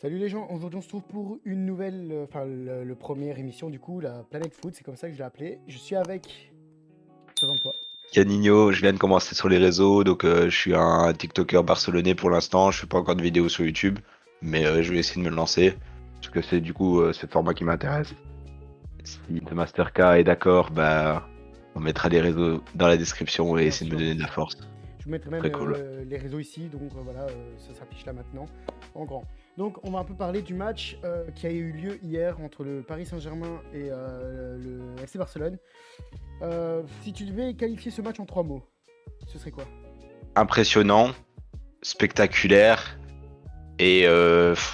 Salut les gens, aujourd'hui on se trouve pour une nouvelle, le première émission du coup, la Planète Foot, c'est comme ça que je l'ai appelé. Je suis avec... Présente-toi. Canigno, je viens de commencer sur les réseaux, donc je suis un TikToker barcelonais pour l'instant. Je fais pas encore de vidéos sur YouTube, mais je vais essayer de me lancer parce que c'est du coup ce format qui m'intéresse. Si le Master K est d'accord, bah on mettra les réseaux dans la description et Bien essayer de me sûr, bien donner de la sûr. force. Je vous mettrai même Très cool. les réseaux ici, donc voilà, ça s'affiche là maintenant, en grand. Donc on va un peu parler du match qui a eu lieu hier entre le Paris Saint-Germain et le FC Barcelone. Si tu devais qualifier ce match en trois mots, ce serait quoi? Impressionnant, spectaculaire et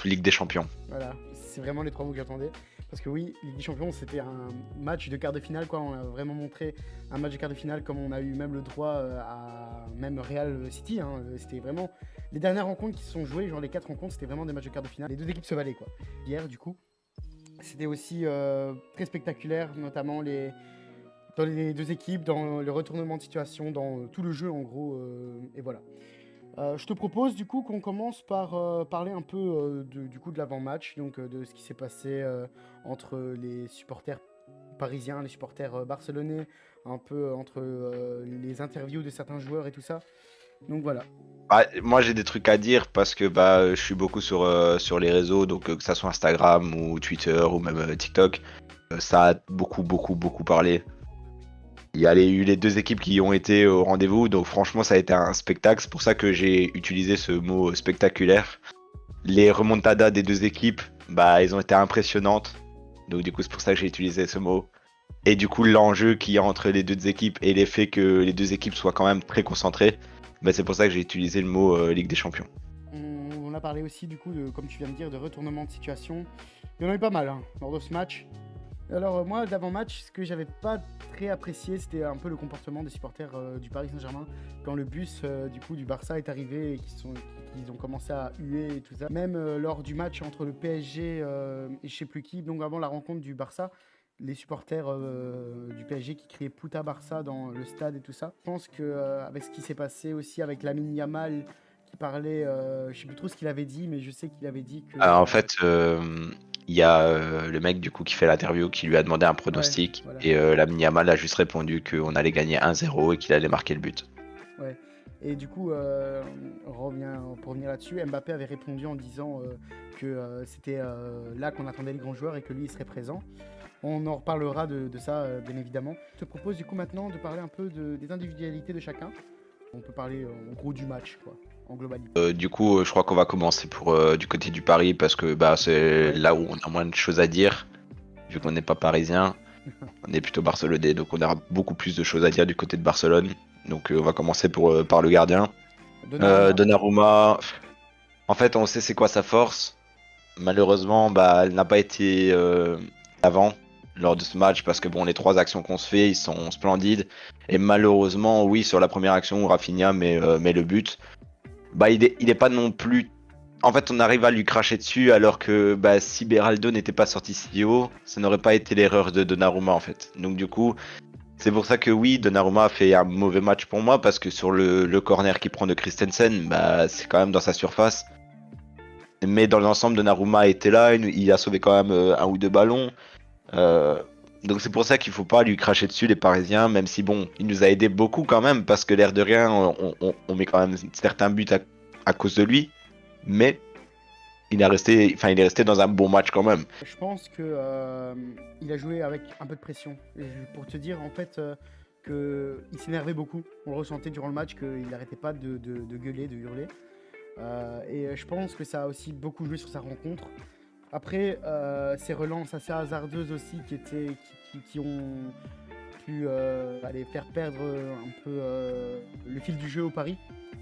Ligue des Champions. Voilà, c'est vraiment les trois mots que j'attendais. Parce que oui, Ligue des Champions, c'était un match de quart de finale, quoi. On a vraiment montré un match de quart de finale comme on a eu même le droit à même Real City, hein. C'était vraiment les dernières rencontres qui se sont jouées, genre les quatre rencontres, c'était vraiment des matchs de quart de finale. Les deux équipes se valaient, quoi. Hier, du coup, c'était aussi très spectaculaire, notamment dans les deux équipes, dans le retournement de situation, dans tout le jeu, en gros. Et voilà. Je te propose du coup qu'on commence par parler un peu du coup de l'avant-match, donc de ce qui s'est passé entre les supporters parisiens, les supporters barcelonais, un peu entre les interviews de certains joueurs et tout ça. Donc voilà. Ah, moi j'ai des trucs à dire parce que je suis beaucoup sur les réseaux, donc que ça soit Instagram ou Twitter ou même TikTok. Ça a beaucoup parlé. Il y a eu les deux équipes qui ont été au rendez-vous, donc franchement ça a été un spectacle. C'est pour ça que j'ai utilisé ce mot spectaculaire. Les remontadas des deux équipes, elles ont été impressionnantes. Donc du coup c'est pour ça que j'ai utilisé ce mot. Et du coup l'enjeu qu'il y a entre les deux équipes et l'effet que les deux équipes soient quand même très concentrées, c'est pour ça que j'ai utilisé le mot Ligue des Champions. On a parlé aussi du coup, comme tu viens de dire, de retournement de situation. Il y en a eu pas mal hein, lors de ce match. Alors moi, d'avant-match, ce que j'avais pas très apprécié, c'était un peu le comportement des supporters du Paris Saint-Germain quand le bus du coup du Barça est arrivé et qu'ils ont commencé à huer et tout ça. Même lors du match entre le PSG et je sais plus qui, donc avant la rencontre du Barça, les supporters du PSG qui criaient Puta Barça dans le stade et tout ça. Je pense que avec ce qui s'est passé aussi avec Lamine Yamal qui parlait, je sais plus trop ce qu'il avait dit, mais je sais qu'il avait dit que En fait, il y a le mec du coup qui fait l'interview qui lui a demandé un ouais, pronostic voilà. et Lamine Yamal a juste répondu qu'on allait gagner 1-0 et qu'il allait marquer le but. Ouais. Et du coup, pour revenir là-dessus, Mbappé avait répondu en disant que c'était là qu'on attendait les grands joueurs et que lui il serait présent. On en reparlera de ça, bien évidemment. Je te propose du coup maintenant de parler un peu des individualités de chacun. On peut parler en gros du match, quoi, en globalité. Du coup, je crois qu'on va commencer pour du côté du Paris parce que c'est Ouais. là où on a moins de choses à dire vu qu'on n'est pas parisien, on est plutôt barcelonais donc on aura beaucoup plus de choses à dire du côté de Barcelone. Donc on va commencer par le gardien. Donnarumma. Donnarumma, en fait on sait c'est quoi sa force. Malheureusement, elle n'a pas été avant lors de ce match parce que bon, les trois actions qu'on se fait, ils sont splendides. Et malheureusement, oui, sur la première action où Rafinha met le but, il est pas non plus. En fait, on arrive à lui cracher dessus alors que si Beraldo n'était pas sorti si haut, ça n'aurait pas été l'erreur de Donnarumma en fait. Donc du coup, c'est pour ça que oui, Donnarumma a fait un mauvais match pour moi parce que sur le corner qu'il prend de Christensen, c'est quand même dans sa surface. Mais dans l'ensemble, Donnarumma était là, il a sauvé quand même un ou deux ballons. Euh, donc c'est pour ça qu'il faut pas lui cracher dessus les Parisiens, même si bon, il nous a aidé beaucoup quand même, parce que l'air de rien, on met quand même certains buts à cause de lui. Mais il est resté dans un bon match quand même. Je pense que il a joué avec un peu de pression. Pour te dire en fait qu'il s'énervait beaucoup. On le ressentait durant le match qu'il n'arrêtait pas de gueuler, de hurler. Et je pense que ça a aussi beaucoup joué sur sa rencontre. Après, ces relances assez hasardeuses aussi qui ont pu aller faire perdre un peu le fil du jeu au Paris.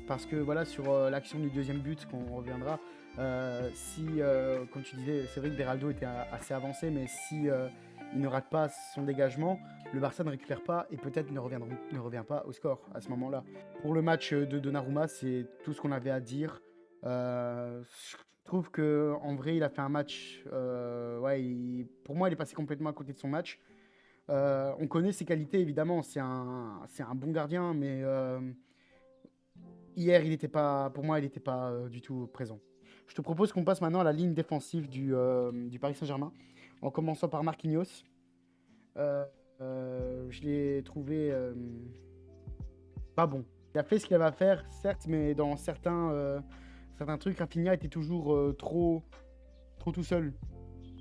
Parce que voilà, sur l'action du deuxième but, qu'on reviendra, si, comme tu disais, c'est vrai que Beraldo était assez avancé, mais si il ne rate pas son dégagement, le Barça ne récupère pas et peut-être ne revient pas au score à ce moment-là. Pour le match de Donnarumma, c'est tout ce qu'on avait à dire. Je trouve que en vrai, il a fait un match. Ouais, pour moi, il est passé complètement à côté de son match. On connaît ses qualités, évidemment. C'est un bon gardien, mais hier, il était pas, pour moi, il n'était pas du tout présent. Je te propose qu'on passe maintenant à la ligne défensive du Paris Saint-Germain, en commençant par Marquinhos. Euh, je l'ai trouvé pas bon. Il a fait ce qu'il avait à faire, certes, mais dans certains trucs, Rafinha était toujours trop tout seul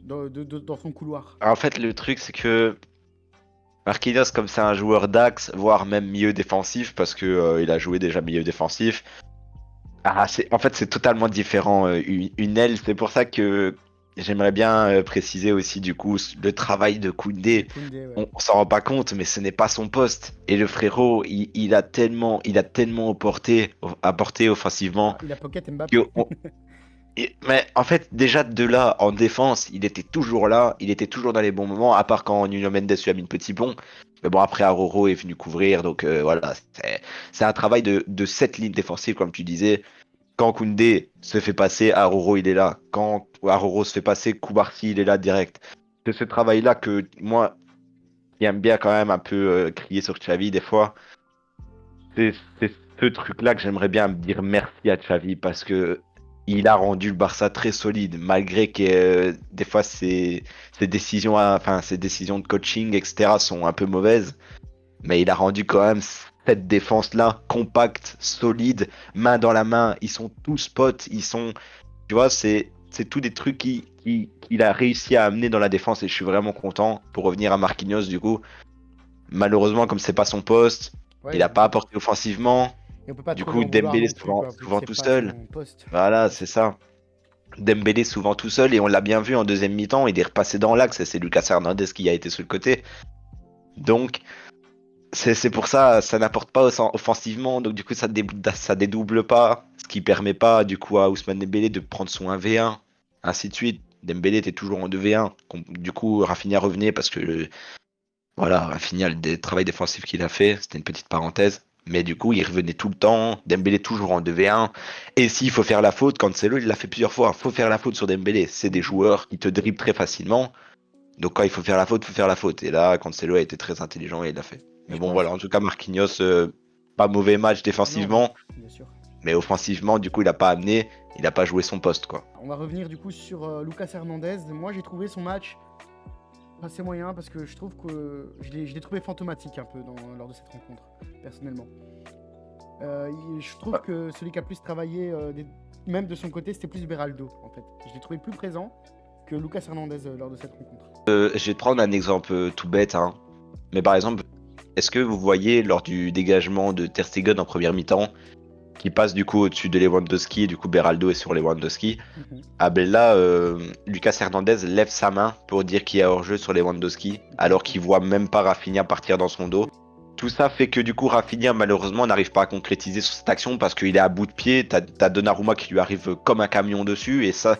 dans son couloir. En fait, le truc, c'est que Marquinhos, comme c'est un joueur d'axe, voire même milieu défensif, parce que il a joué déjà milieu défensif. En fait, c'est totalement différent. Une aile, c'est pour ça que j'aimerais bien préciser aussi du coup le travail de De Koundé. Koundé, ouais. On s'en rend pas compte, mais ce n'est pas son poste. Et le frérot, il a tellement apporté offensivement. Ah, il a pocket Mbappé. que on- mais en fait, déjà de là, en défense, il était toujours là, il était toujours dans les bons moments, à part quand Nuno Mendes lui a mis le petit pont. Mais bon, après, Aroro est venu couvrir, donc voilà. C'est un travail de cette ligne défensive, comme tu disais. Quand Koundé se fait passer, Aroro il est là. Quand Aroro se fait passer, Koubarsi il est là direct. C'est ce travail-là que moi, qui aime bien quand même un peu crier sur Xavi des fois, c'est c'est ce truc-là que j'aimerais bien dire merci à Xavi parce que il a rendu le Barça très solide, malgré que des fois ses décisions, ses décisions de coaching, etc. sont un peu mauvaises. Mais il a rendu quand même cette défense-là compacte, solide, main dans la main. Ils sont tous potes. Tu vois, c'est tous des trucs qu'il a réussi à amener dans la défense et je suis vraiment content. Pour revenir à Marquinhos, du coup, malheureusement, comme c'est pas son poste, il Ouais, n'a pas apporté offensivement. et on peut pas Du trop lui coup, en vouloir Dembélé non plus, quoi, vu que souvent c'est tout pas seul. son poste. Voilà, c'est ça. Dembélé souvent tout seul et on l'a bien vu en deuxième mi-temps. Il est repassé dans l'axe et c'est Lucas Hernandez qui a été sur le côté. Donc, c'est pour ça, ça n'apporte pas offensivement, donc du coup ça dédouble pas, ce qui permet pas du coup à Ousmane Dembélé de prendre son 1v1, ainsi de suite. Dembélé était toujours en 2v1, du coup Rafinha revenait parce que voilà, Rafinha, le travail défensif qu'il a fait, c'était une petite parenthèse, mais du coup il revenait tout le temps, Dembélé toujours en 2v1, et s'il faut faire la faute, Cancelo il l'a fait plusieurs fois, faut faire la faute sur Dembélé, c'est des Mhm. joueurs qui te dribblent très facilement, donc quand il faut faire la faute, faut faire la faute. Et là, Cancelo a été très intelligent et il l'a fait. Et Mais je bon, pense. voilà, en tout cas, Marquinhos, pas mauvais match Non, oui, défensivement, bien sûr. mais offensivement, du coup, il a pas amené, il a pas joué son poste, quoi. On va revenir du coup sur Lucas Hernandez. Moi, j'ai trouvé son match assez moyen parce que je trouve que je l'ai trouvé fantomatique un peu lors de cette rencontre, personnellement. Je trouve que celui qui a plus travaillé, même de son côté, c'était plus Beraldo, en fait. Je l'ai trouvé plus présent que Lucas Hernandez lors de cette rencontre. Je vais te prendre un exemple tout bête, hein. Mais par exemple, est-ce que vous voyez lors du dégagement de Ter Stegen en première mi-temps, qui passe du coup au-dessus de Lewandowski, et du coup Beraldo est sur Lewandowski, Mhm. ah ben là, Lucas Hernandez lève sa main pour dire qu'il y a hors-jeu sur Lewandowski, alors qu'il voit même pas Rafinha partir dans son dos. Tout ça fait que du coup Rafinha malheureusement n'arrive pas à concrétiser sur cette action parce qu'il est à bout de pied. T'as Donnarumma qui lui arrive comme un camion dessus et ça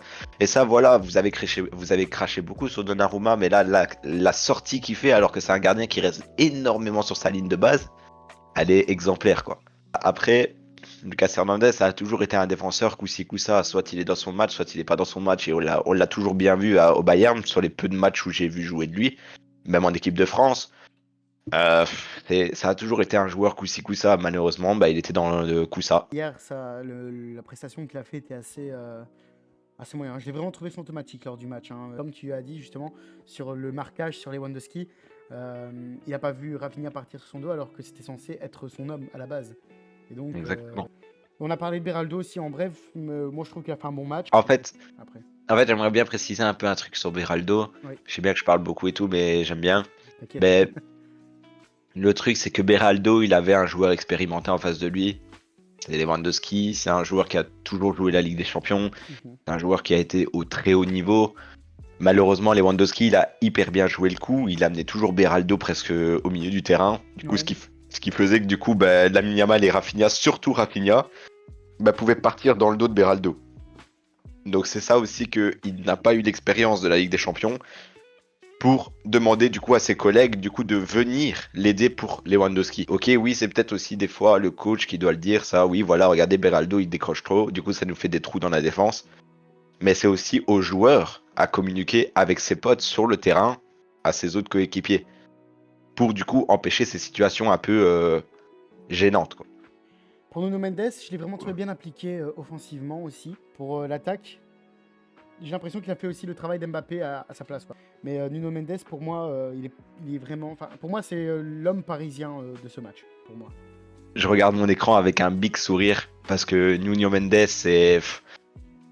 voilà, vous avez craché beaucoup sur Donnarumma, mais là la sortie qu'il fait alors que c'est un gardien qui reste énormément sur sa ligne de base, elle est exemplaire quoi. Après, Lucas Hernandez ça a toujours été un défenseur coup-ci coup-ça, soit il est dans son match, soit il est pas dans son match et on l'a toujours bien vu au Bayern sur les peu de matchs où j'ai vu jouer de lui, même en équipe de France. Ça a toujours été un joueur coup-ci coup-ça. Malheureusement, bah, il était dans le coup-ça. Hier, la prestation qu'il a fait était assez moyen. Je l'ai vraiment trouvé fantomatique lors du match, hein. Comme tu as dit justement, sur le marquage sur Lewandowski, il n'a pas vu Rafinha partir sur son dos alors que c'était censé être son homme à la base. Et donc, Exactement. on a parlé de Beraldo aussi en bref. Moi, je trouve qu'il a fait un bon match. En fait, Après, en fait, j'aimerais bien préciser un peu un truc sur Beraldo. oui, Je sais bien que je parle beaucoup et tout, mais j'aime bien. t'inquiète. Mais le truc, c'est que Beraldo, il avait un joueur expérimenté en face de lui. C'est Lewandowski. C'est un joueur qui a toujours joué la Ligue des Champions. Mhm. C'est un joueur qui a été au très haut niveau. Malheureusement, Lewandowski, il a hyper bien joué le coup. Il amenait toujours Beraldo presque au milieu du terrain. Du coup, Ouais. ce qui faisait que du coup, bah, Lamine Yamal et Rafinha, surtout Rafinha, bah, pouvaient partir dans le dos de Beraldo. Donc c'est ça aussi qu'il n'a pas eu l'expérience de la Ligue des Champions pour demander du coup à ses collègues du coup de venir l'aider pour Lewandowski. Ok, oui, c'est peut-être aussi des fois le coach qui doit le dire, ça, oui, voilà, regardez Beraldo, il décroche trop, du coup ça nous fait des trous dans la défense. Mais c'est aussi aux joueurs à communiquer avec ses potes sur le terrain, à ses autres coéquipiers, pour du coup empêcher ces situations un peu gênantes, quoi. Pour Nuno Mendes, je l'ai vraiment trouvé bien impliqué offensivement aussi. Pour l'attaque, j'ai l'impression qu'il a fait aussi le travail d'Mbappé à sa place, quoi. Mais Nuno Mendes, pour moi, il est vraiment. Enfin, pour moi, c'est l'homme parisien de ce match. Pour moi. Je regarde mon écran avec un big sourire parce que Nuno Mendes,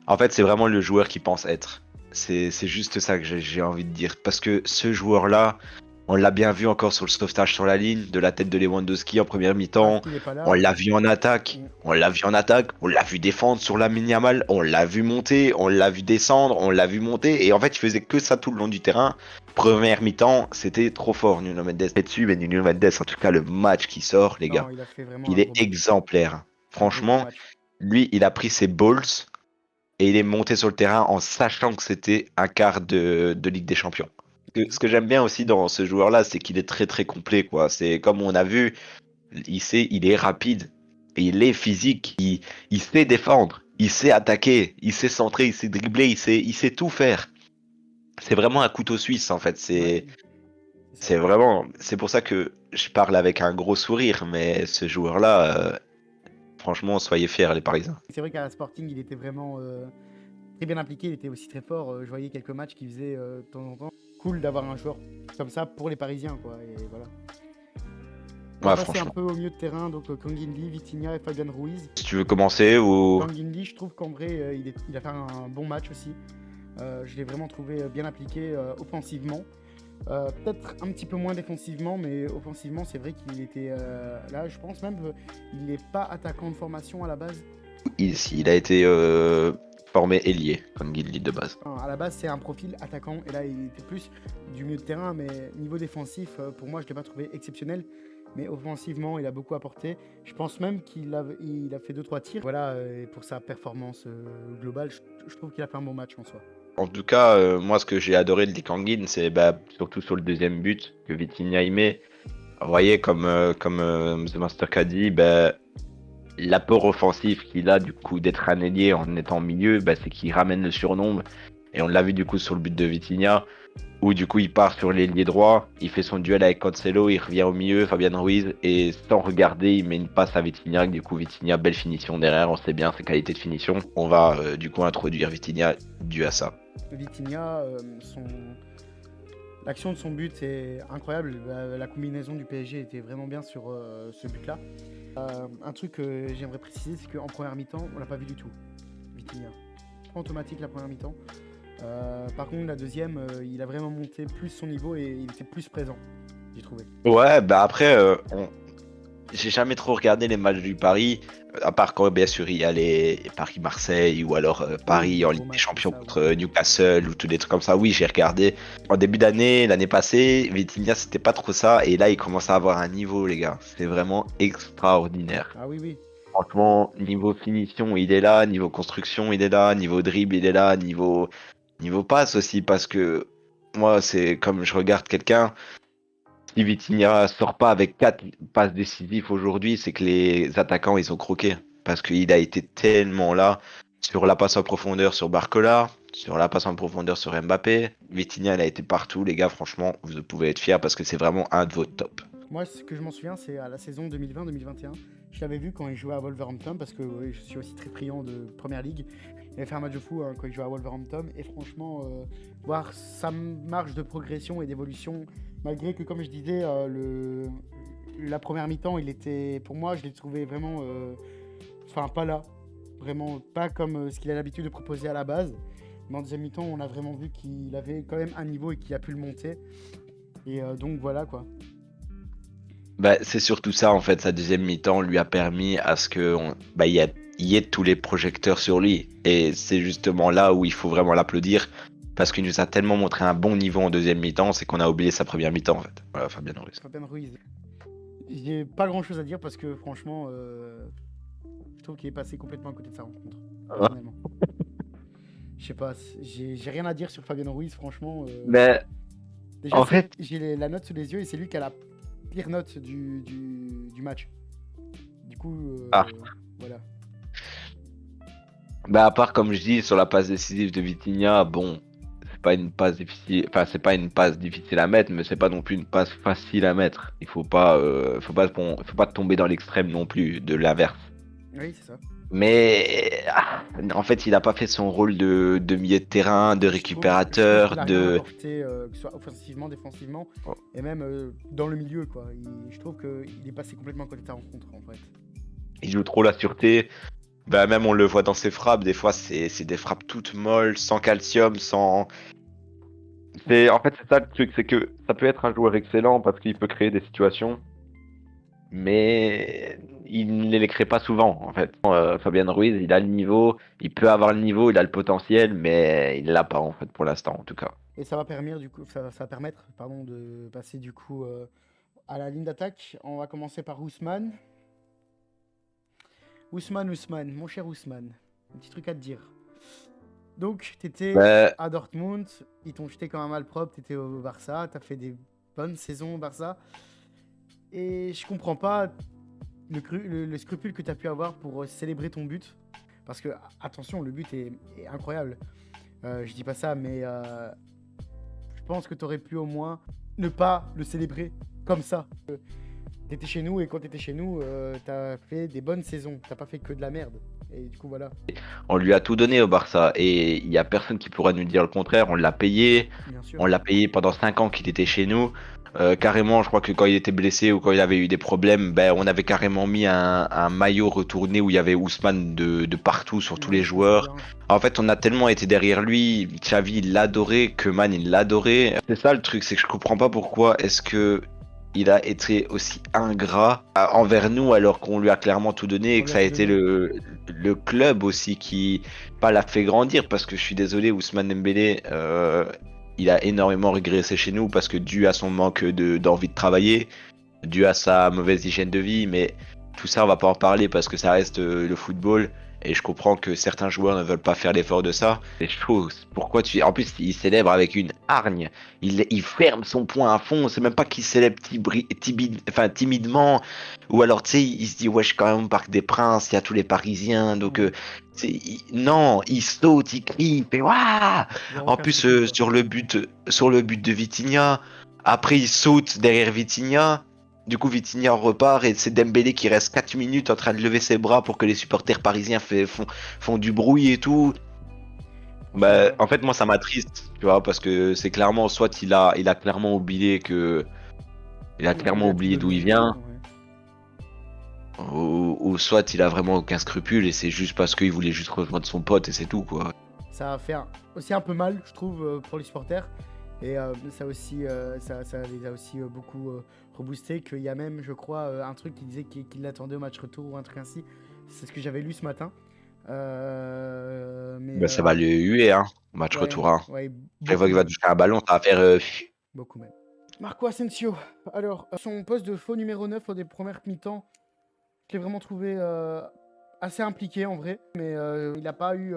en fait, c'est vraiment le joueur qu'il pense être. C'est juste ça que j'ai envie de dire. Parce que ce joueur-là, on l'a bien vu encore sur le sauvetage sur la ligne, de la tête de Lewandowski en première Quand mi-temps. il n'est pas On là, l'a vu en attaque. on- On l'a vu en attaque. On l'a vu défendre sur la Yamal. On l'a vu monter. On l'a vu descendre. On l'a vu monter. Et en fait, il faisait que ça tout le long du terrain. Première mi-temps, c'était trop fort, Nuno Mendes. Et dessus, mais Nuno Mendes, en tout cas, le match qui sort, les non, gars, il a fait vraiment il un est gros match. exemplaire. Un gros gros Franchement, match. lui, il a pris ses balls et il est monté sur le terrain en sachant que c'était un quart de Ligue des Champions. Ce que j'aime bien aussi dans ce joueur-là, c'est qu'il est très très complet, quoi. C'est comme on a vu, il est rapide et il est physique. Il sait défendre, il sait attaquer, il sait centrer, il sait dribbler, il sait tout faire. C'est vraiment un couteau suisse en fait. Ouais, c'est ça. C'est vraiment, c'est pour ça que je parle avec un gros sourire. Mais ce joueur-là, franchement, soyez fiers les Parisiens. C'est vrai qu'à Sporting, il était vraiment très bien impliqué. Il était aussi très fort. Je voyais quelques matchs qu'il faisait de temps en temps. Cool d'avoir un joueur comme ça pour les Parisiens, quoi. Et voilà. On va Ouais, passer un franchement. peu au milieu de terrain, donc Kangin Lee, Vitinha et Fabian Ruiz. Si tu veux commencer ou Kangin Lee, je trouve qu'en vrai, il a fait un bon match aussi. Je l'ai vraiment trouvé bien impliqué offensivement. Peut-être un petit peu moins défensivement, mais offensivement, c'est vrai qu'il était là. Je pense même qu'il n'est pas attaquant de formation à la base. il a été formé ailier, comme Guilty de base. Enfin, à la base, c'est un profil attaquant, et là, il était plus du milieu de terrain, mais niveau défensif, pour moi, je ne l'ai pas trouvé exceptionnel. Mais offensivement, il a beaucoup apporté. Je pense même qu'il il a fait 2-3 tirs. Voilà, et pour sa performance globale, je trouve qu'il a fait un bon match en soi. En tout cas, moi, ce que j'ai adoré de Lee Kangin, c'est surtout sur le deuxième but que Vitinha y met. Vous voyez, comme The Master a dit, l'apport offensif qu'il a du coup d'être un ailier en étant milieu, c'est qu'il ramène le surnombre. Et on l'a vu du coup sur le but de Vitinha, où du coup il part sur l'ailier droit, il fait son duel avec Cancelo, il revient au milieu, Fabian Ruiz, et sans regarder, il met une passe à Vitinha. Du coup, Vitinha, belle finition derrière, on sait bien ses qualités de finition. On va du coup introduire Vitinha dû à ça. Vitinha, l'action de son but est incroyable. La combinaison du PSG était vraiment bien sur ce but-là. Un truc que j'aimerais préciser, c'est qu'en première mi-temps, on l'a pas vu du tout. Vitinha. Pas automatique la première mi-temps. Par contre, la deuxième, il a vraiment monté plus son niveau et il était plus présent, j'ai trouvé. Ouais, après, j'ai jamais trop regardé les matchs du Paris, à part quand bien sûr il y a les Paris-Marseille ou alors Oui, Paris en gros Ligue des match comme Champions ça, oui. contre Newcastle ou tous des trucs comme ça. Oui, j'ai regardé. En début d'année, l'année passée, Vitinha c'était pas trop ça et là il commence à avoir un niveau, les gars. C'est vraiment extraordinaire. Ah oui, oui. Franchement, niveau finition, il est là, niveau construction, il est là, niveau dribble, il est là, niveau passe aussi parce que moi, c'est comme je regarde quelqu'un. Si Vitinha sort pas avec 4 passes décisives aujourd'hui, c'est que les attaquants ils ont croqué. Parce qu'il a été tellement là sur la passe en profondeur sur Barcola, sur la passe en profondeur sur Mbappé. Vitinha il a été partout, les gars. Franchement, vous pouvez être fiers parce que c'est vraiment un de vos top. Moi, ce que je m'en souviens, c'est à la saison 2020-2021. Je l'avais vu quand il jouait à Wolverhampton, parce que oui, je suis aussi très friand de Première Ligue. Il avait fait un match de fou quand il jouait à Wolverhampton. Et franchement, voir sa marge de progression et d'évolution, malgré que, comme je disais, la première mi-temps, il était, pour moi, je l'ai trouvé vraiment, enfin, pas là. Vraiment pas comme ce qu'il a l'habitude de proposer à la base. Mais en deuxième mi-temps, on a vraiment vu qu'il avait quand même un niveau et qu'il a pu le monter. Et donc voilà quoi. C'est surtout ça en fait. Sa deuxième mi-temps lui a permis à ce que il y ait tous les projecteurs sur lui. Et c'est justement là où il faut vraiment l'applaudir. Parce qu'il nous a tellement montré un bon niveau en deuxième mi-temps, c'est qu'on a oublié sa première mi-temps en fait. Voilà, Fabien Ruiz. Fabien Ruiz. J'ai pas grand chose à dire parce que franchement, je trouve qu'il est passé complètement à côté de sa rencontre. Personnellement. Je sais pas, j'ai rien à dire sur Fabien Ruiz, franchement. Mais Déjà, en fait, j'ai la note sous les yeux et c'est lui qui a la pire note du match. Du coup, ah. voilà. À part comme je dis sur la passe décisive de Vitinha, bon, c'est pas une passe difficile, enfin c'est pas une passe difficile à mettre, mais c'est pas non plus une passe facile à mettre. Il faut pas tomber dans l'extrême non plus de l'inverse. Oui, c'est ça. Mais en fait, il n'a pas fait son rôle de milieu de terrain, de Je trouve récupérateur, qu'il a rien de. apporté, que ce soit offensivement, défensivement, Oh, et même dans le milieu, quoi. Je trouve qu'il est passé complètement à côté de ta rencontre, en fait. il joue trop la sûreté. Bah, même on le voit dans ses frappes, des fois c'est des frappes toutes molles, sans calcium, sans. En fait, c'est ça le truc, c'est que ça peut être un joueur excellent parce qu'il peut créer des situations, mais il ne les crée pas souvent, en fait. Fabien Ruiz, il a le niveau, il peut avoir le niveau, il a le potentiel, mais il l'a pas, en fait, pour l'instant, en tout cas. Et ça va permettre, du coup, ça va permettre, pardon, de passer, du coup, à la ligne d'attaque. On va commencer par Ousmane. Ousmane, mon cher Ousmane, un petit truc à te dire. Donc, t'étais Bah, à Dortmund, ils t'ont jeté comme un malpropre, t'étais au Barça, t'as fait des bonnes saisons au Barça. Et je comprends pas le scrupule que t'as pu avoir pour célébrer ton but. Parce que, attention, le but est incroyable. Je dis pas ça, mais je pense que t'aurais pu au moins ne pas le célébrer comme ça. T'étais chez nous et quand t'étais chez nous, t'as fait des bonnes saisons. T'as pas fait que de la merde. Et du coup, voilà. on lui a tout donné au Barça et il y a personne qui pourra nous dire le contraire. Bien sûr. On l'a payé pendant 5 ans qu'il était chez nous. Carrément, je crois que quand il était blessé ou quand il avait eu des problèmes, ben, on avait carrément mis un maillot retourné où il y avait Ousmane de partout sur tous Ouais, les je me souviens joueurs. bien. En fait, on a tellement été derrière lui. Xavi il l'adorait, Koeman il l'adorait. C'est ça le truc, c'est que je comprends pas pourquoi est-ce que il a été aussi ingrat envers nous alors qu'on lui a clairement tout donné et On que lui a ça a tout été donné. le club aussi qui pas l'a fait grandir parce que je suis désolé, Ousmane Dembélé, il a énormément régressé chez nous parce que dû à son manque d'envie de travailler, dû à sa mauvaise hygiène de vie, mais tout ça on va pas en parler parce que ça reste le football et je comprends que certains joueurs ne veulent pas faire l'effort de ça. C'est chaud. Pourquoi tu. En plus, il célèbre avec une hargne. Il ferme son poing à fond. C'est même pas qu'il célèbre timidement. Ou alors, tu sais, il se dit, ouais, je suis quand même au Parc des Princes, il y a tous les Parisiens. Donc, Ouais. non, il saute, il crie, il fait waouh. Genre En aucun plus, scrupule, quoi. sur le but de Vitinha, après, il saute derrière Vitinha. Du coup, Vitinha repart et c'est Dembélé qui reste 4 minutes en train de lever ses bras pour que les supporters parisiens font du bruit et tout. Franchement, Bah, ouais. en fait, moi, ça m'attriste, tu vois, parce que c'est clairement, soit il a clairement oublié que, il a Il clairement a tout oublié d'où il donné. vient, Ouais. ou soit il a vraiment aucun scrupule et c'est juste parce qu'il voulait juste rejoindre son pote et c'est tout, quoi. Ça a fait aussi un peu mal, je trouve, pour les supporters. Et ça, aussi, ça les a aussi beaucoup reboostés. Qu'il y a même, je crois, un truc qui disait qu'il l'attendait au match retour ou un truc ainsi. C'est ce que j'avais lu ce matin. Mais Bah, ça va le huer, hein, au match ouais, retour, hein. ouais, Chaque fois beaucoup qu'il va même. toucher un ballon, ça va faire. Beaucoup même. Marco Asensio. Alors, son poste de faux numéro 9 au des premières mi-temps, je l'ai vraiment trouvé assez impliqué en vrai. Mais il n'a pas eu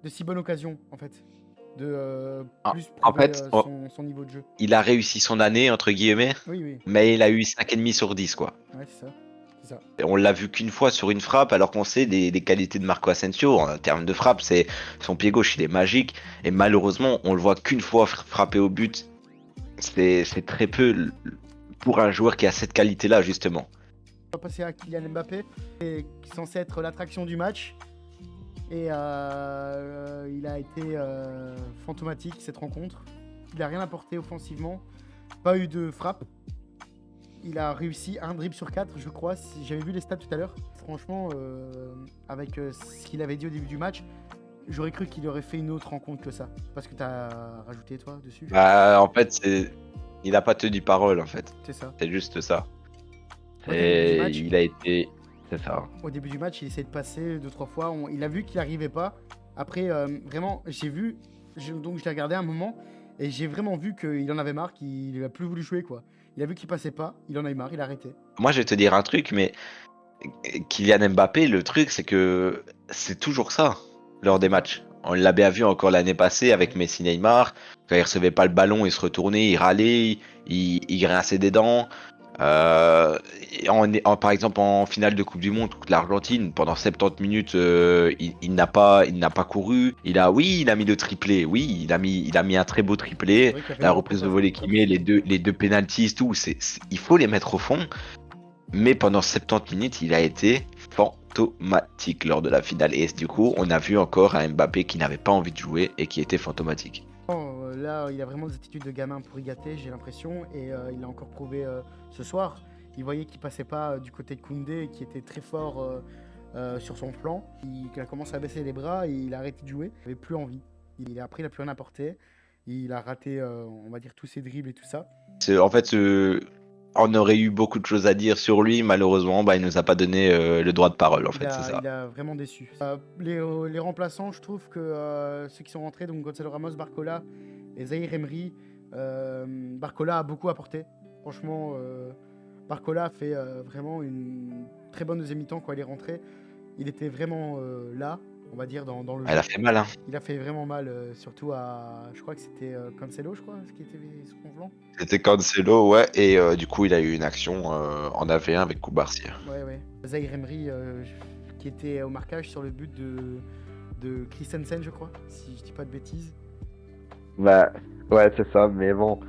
de si bonne occasion, en fait, de En plus en prouver fait, son niveau de jeu. il a réussi son année, entre guillemets, Oui, oui, mais il a eu 5,5 sur 10, quoi. ouais, c'est ça. C'est ça. Et on l'a vu qu'une fois sur une frappe, alors qu'on sait les qualités de Marco Asensio en termes de frappe, c'est son pied gauche, il est magique. Et malheureusement, on le voit qu'une fois frapper au but. C'est très peu pour un joueur qui a cette qualité-là, justement. On va passer à Kylian Mbappé, qui est censé être l'attraction du match. Et il a été fantomatique cette rencontre. Il n'a rien apporté offensivement. Pas eu de frappe. Il a réussi un dribble sur 4, je crois. J'avais vu les stats tout à l'heure. Franchement, avec ce qu'il avait dit au début du match, j'aurais cru qu'il aurait fait une autre rencontre que ça. Parce que tu as rajouté, toi, dessus. Bah, en fait, il a pas tenu parole, en fait. C'est ça. C'est juste ça. Moi, qu'au début du Et match, il a été. C'est ça. au début du match, il essayait de passer 2-3 fois. Il a vu qu'il n'arrivait pas. Après, vraiment, j'ai vu. Donc, je l'ai regardé un moment. Et j'ai vraiment vu qu'il en avait marre, qu'il n'a plus voulu jouer, quoi. Il a vu qu'il passait pas. Il en a eu marre, il a arrêté. Moi, je vais te dire un truc, mais Kylian Mbappé, le truc, c'est que c'est toujours ça lors des C'est ça. matchs. On l'a bien vu encore l'année passée avec Ouais. Messi Neymar. Quand il recevait pas le ballon, il se retournait, il râlait, il grinçait des dents. Par exemple, en finale de Coupe du Monde contre l'Argentine, pendant 70 minutes, il n'a pas couru. Oui, il a mis le triplé. Oui, il a mis un très beau C'est triplé. vrai qu'il a fait La une reprise reprise de volée qu'il top met, aussi. les deux pénaltys, tout. Il faut les mettre au fond. Mais pendant 70 minutes, il a été fantomatique lors de la finale. Et du coup, on a vu encore un Mbappé qui n'avait pas envie de jouer et qui était fantomatique. Là, il a vraiment des attitudes de gamin pour y gâter, j'ai l'impression, et il l'a encore prouvé ce soir. Il voyait qu'il passait pas du côté de Koundé, qui était très fort sur son flanc. Il a commencé à baisser les bras et il a arrêté de jouer. Il avait plus envie. Après, il a plus rien apporté. Il a raté, on va dire, tous ses dribbles et tout ça. En fait, on aurait eu beaucoup de choses à dire sur lui. Malheureusement, bah, il nous a pas donné le droit de parole. En fait, c'est ça. Il a vraiment déçu. Les remplaçants, je trouve que ceux qui sont rentrés, donc Gonzalo Ramos, Barcola et Zahir Emery, Barcola a beaucoup apporté. Franchement, Barcola a fait vraiment une très bonne deuxième mi-temps quand il est rentré. Il était vraiment là, on va dire, dans le jeu. Elle a fait mal, hein. Il a fait vraiment mal, surtout à. Je crois que c'était Cancelo, je crois, ce qui était sur son flanc. C'était Cancelo, ouais. Et du coup, il a eu une action en AV1 avec Koubarsi. Ouais. Zahir Emery, qui était au marquage sur le but de Christensen, je crois, si je dis pas de bêtises. Bah, ouais, c'est ça, mais bon,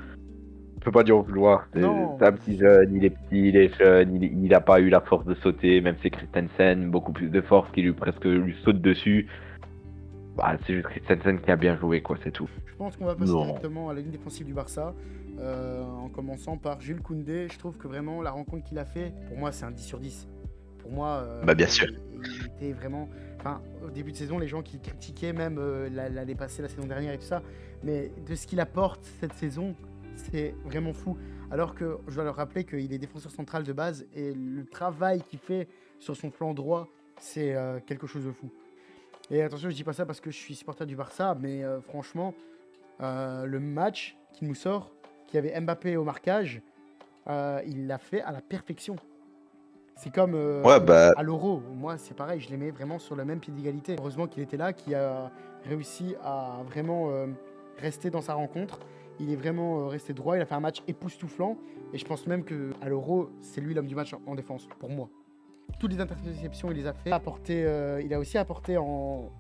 on peut pas dire au vouloir. Non. C'est un petit jeune, il est petit, il est jeune, il a pas eu la force de sauter, même si Christensen, beaucoup plus de force, qui lui saute dessus. Bah, c'est juste Christensen qui a bien joué, quoi, c'est tout. Je pense qu'on va passer Non. directement à la ligne défensive du Barça, en commençant par Jules Koundé. Je trouve que vraiment la rencontre qu'il a fait, pour moi, c'est un 10 sur 10. Pour moi, Bah, bien sûr. il était vraiment. Enfin, au début de saison, les gens qui critiquaient même l'année passée, la saison dernière et tout ça, mais de ce qu'il apporte cette saison, c'est vraiment fou. Alors que je dois leur rappeler qu'il est défenseur central de base et le travail qu'il fait sur son flanc droit, c'est quelque chose de fou. Et attention, je dis pas ça parce que je suis supporter du Barça, mais franchement, le match qui nous sort, qui avait Mbappé au marquage, il l'a fait à la perfection. C'est comme Ouais, bah, à l'Euro. Moi, c'est pareil, je les mets vraiment sur le même pied d'égalité. Heureusement qu'il était là, qu'il a réussi à vraiment rester dans sa rencontre. Il est vraiment resté droit, il a fait un match époustouflant. Et je pense même qu'à l'Euro, c'est lui l'homme du match en défense, pour moi. Toutes les interceptions, il les a fait. Il a aussi apporté en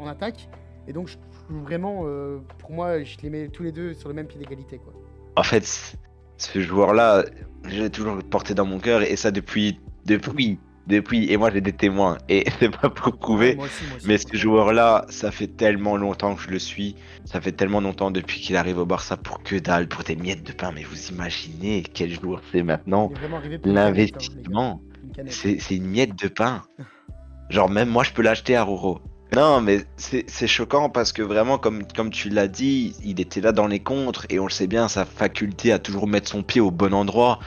attaque. Et donc, je trouve vraiment, pour moi, je les mets tous les deux sur le même pied d'égalité, quoi. en fait, ce joueur-là, je l'ai toujours porté dans mon cœur et ça depuis. Et moi, j'ai des témoins. Et c'est pas pour prouver. Moi aussi, Mais ce joueur-là, ça fait tellement longtemps que je le suis. Ça fait tellement longtemps depuis qu'il arrive au Barça pour que dalle, pour des miettes de pain. Mais vous imaginez quel joueur c'est maintenant? Il est vraiment arrivé pour une canette, hein, les gars. L'investissement, Une canette. c'est une miette de pain. Genre, même moi, je peux l'acheter à Roro. Non, mais c'est choquant parce que vraiment, comme tu l'as dit, il était là dans les contres et on le sait bien, sa faculté à toujours mettre son pied au bon endroit,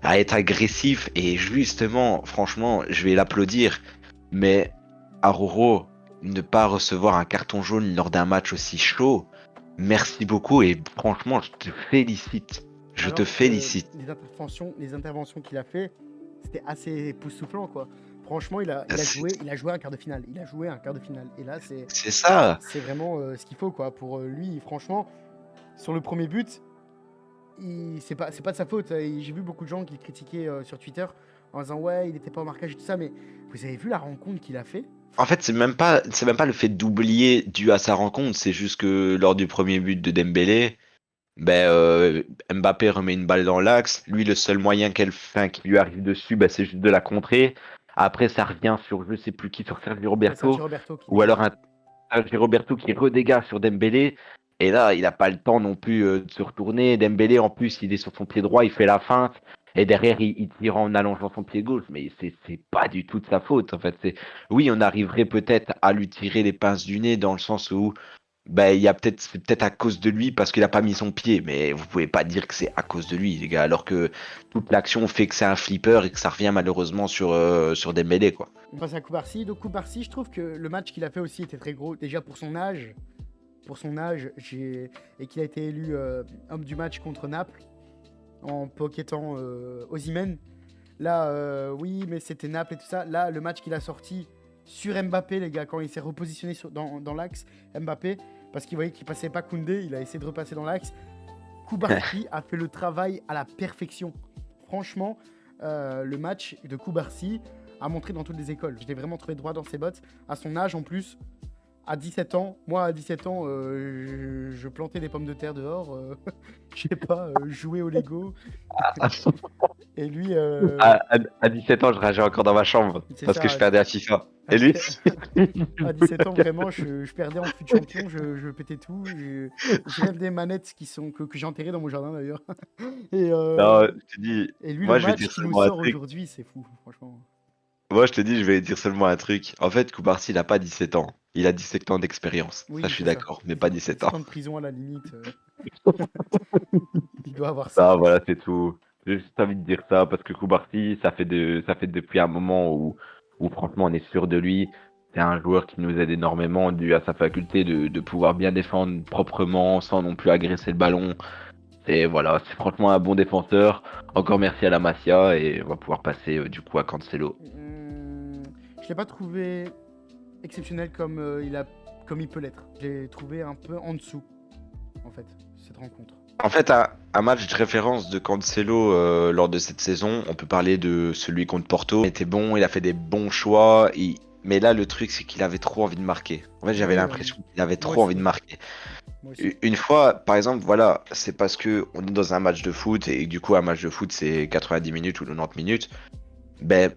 à être agressif. Et justement, franchement, je vais l'applaudir. Mais à Roro, ne pas recevoir un carton jaune lors d'un match aussi chaud, merci beaucoup et franchement, je te félicite. Je Alors te que félicite. les interventions qu'il a fait, c'était assez époustouflant, quoi. Franchement, il a joué un quart de finale. Il a joué un quart de finale. Et là, C'est ça. c'est vraiment ce qu'il faut, quoi. Pour lui, franchement, sur le premier but, c'est pas de sa faute. J'ai vu beaucoup de gens qui le critiquaient sur Twitter en disant ouais, il n'était pas au marquage et tout ça. Mais vous avez vu la rencontre qu'il a fait? En fait, c'est même pas le fait d'oublier dû à sa rencontre, c'est juste que lors du premier but de Dembélé, ben, Mbappé remet une balle dans l'axe. Lui, le seul moyen qui lui arrive dessus, ben, c'est juste de la contrer. Après, ça revient sur je sais plus qui, sur Sergio C'est Sergio Roberto, Roberto qui ou alors dégage. un Sergio Roberto qui redégage sur Dembélé. Et là, il n'a pas le temps non plus de se retourner. Dembélé, en plus, il est sur son pied droit, il fait la feinte. Et derrière, il tire en allongeant son pied gauche. Mais c'est pas du tout de sa faute. En fait, oui, on arriverait peut-être à lui tirer les pinces du nez dans le sens où ben, c'est peut-être à cause de lui parce qu'il a pas mis son pied. Mais vous pouvez pas dire que c'est à cause de lui, les gars. Alors que toute l'action fait que c'est un flipper et que ça revient malheureusement sur Dembélé, quoi. On passe à Koubarsi. Donc Koubarsi, je trouve que le match qu'il a fait aussi était très gros. Déjà pour son âge. Et qu'il a été élu homme du match contre Naples en pocketant Osimhen. Là, oui, mais c'était Naples et tout ça. Là, le match qu'il a sorti sur Mbappé, les gars, quand il s'est repositionné dans l'axe, Mbappé, parce qu'il voyait qu'il passait pas Koundé, il a essayé de repasser dans l'axe. Koubarsi a fait le travail à la perfection. Franchement, le match de Koubarsi a montré dans toutes les écoles. Je l'ai vraiment trouvé droit dans ses bottes. À son âge, en plus, à 17 ans, moi à 17 ans, je plantais des pommes de terre dehors. Je sais pas, jouer au Lego. Et lui, À 17 ans, je rageais encore dans ma chambre c'est parce que ça. je perdais à FIFA. À, Et lui, à 17 ans, vraiment, je perdais en fut de champion, je pétais tout. J'ai même des manettes que j'ai enterrées dans mon jardin d'ailleurs. Et, non, je te dis, et lui, le moi je vais match dire qu'il nous seulement un sort truc. aujourd'hui, c'est fou, franchement. Moi je te dis, je vais dire seulement un truc. En fait, Koubarsi, il a pas 17 ans. Il a 17 ans d'expérience. Ça, Oui, je suis c'est ça. d'accord, mais C'est pas ça. 17 17 ans. ans de prison à la limite. Il doit avoir ça. Ça, voilà, c'est tout. J'ai juste envie de dire ça parce que Koubarsi, ça fait depuis un moment où franchement on est sûr de lui. C'est un joueur qui nous aide énormément dû à sa faculté de pouvoir bien défendre proprement sans non plus agresser le ballon. Et voilà, c'est franchement un bon défenseur. Encore merci à la Masia et on va pouvoir passer du coup à Cancelo. Je l'ai pas trouvé exceptionnel comme il peut l'être. Je l'ai trouvé un peu en dessous, en fait, cette rencontre. En fait, un match de référence de Cancelo lors de cette saison, on peut parler de celui contre Porto. Il était bon, il a fait des bons choix. Mais là, le truc, c'est qu'il avait trop envie de marquer. En fait, j'avais Oui, l'impression qu'il avait moi trop envie aussi. de marquer. Moi aussi. Une fois, par exemple, voilà, c'est parce que on est dans un match de foot et du coup, un match de foot, c'est 90 minutes ou 90 minutes. Ben,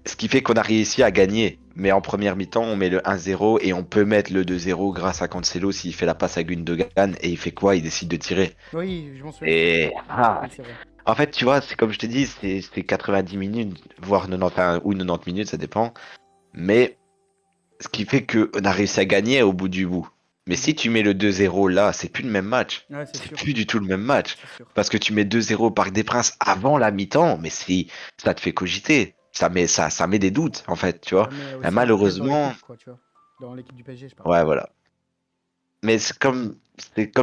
ce qui fait qu'on a réussi à gagner. Mais en première mi-temps, on met le 1-0 et on peut mettre le 2-0 grâce à Cancelo s'il fait la passe à Gundogan et il fait quoi? Il décide de tirer. Oui, je m'en souviens. Et Oui, c'est vrai. en fait, tu vois, c'est comme je te dis, c'est 90 minutes, voire 91 ou 90 minutes, ça dépend. Mais ce qui fait qu'on a réussi à gagner au bout du bout. Mais si tu mets le 2-0 là, c'est plus le même match. Ouais, c'est C'est sûr. plus du tout le même match. C'est sûr. Parce que tu mets 2-0 Parc des Princes avant la mi-temps, mais si ça te fait cogiter. Ça met des doutes, en fait, tu vois. Ça met Et aussi un stress dans malheureusement, l'équipe, quoi, tu vois. Dans l'équipe du PSG, je parle. ouais, voilà. Mais c'est comme